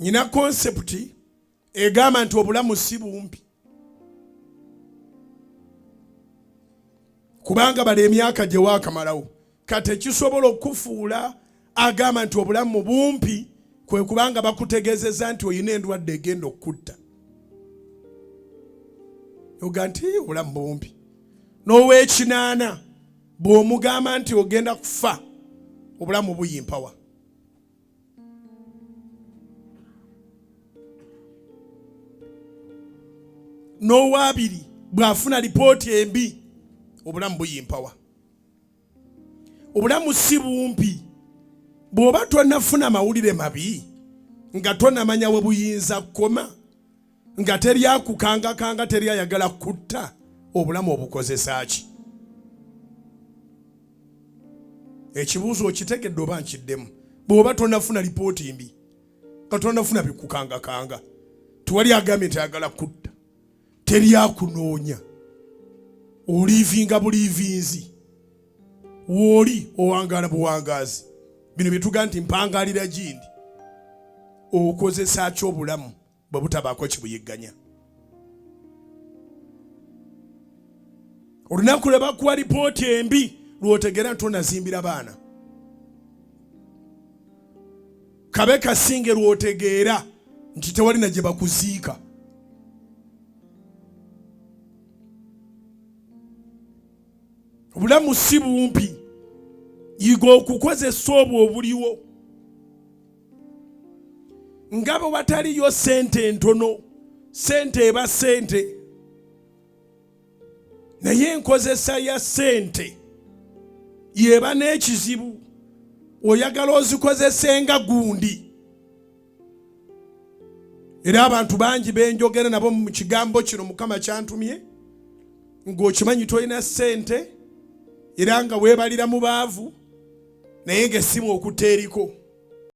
Nyina concept egamba nti obulamu si bumpi. Kubanga bali emyaka gye waakamalawo. Kati kisobola okufuula agamba nti obulamu bumpi kwe kubanga bakutegezeza nti oyina endwadde egenda okutta. Oga nti obulamu bumpi. N'ow'ekinaana bw'omugamba nti ogenda kufa obulamu buyimpawa. N'owabiri bw'afuna lipooti embi obulamu buyimpawa. Obulamu si bumpi. Bw'oba tonnafuna mawulire mabi nga tonnamanya we buyinza kukoma nga teri akukangakanga teri ayagala kutta obulamu obukozesa ki? Ekibuuzo okitegedde oba nkiddemu. Bw'oba tonnafuna lipooti mbi nga tonnafuna bikukangakanga tewali agambye nti ayagala kutta teri akunoonya olivinga bulivinzi woli owangala buwangazi. Bino byetuga nti mpangalira gindi okozesa ki obulamu bwe butabaako kibuyigganya. Olunaku lwe bakuwa lipooti embi lw'otegeera nti onazimbira baana. Kabe kasinge lw'otegeera nti tewali na gye bakuziika. Obulamu si bumpi. Yiga okukozesa obwo obuliwo. Ngabo wataliyo sente entono, sente eba sente. Naye enkozesa ya sente yeba n'ekizibu. Oyagala ozikozesenga gundi. Era abantu bangi benjogera nabo mu kigambo kino Mukama kyantumye ng'okimanyi toyina sente era nga weebalira mu baavu naye ng'essimu okuteeriko.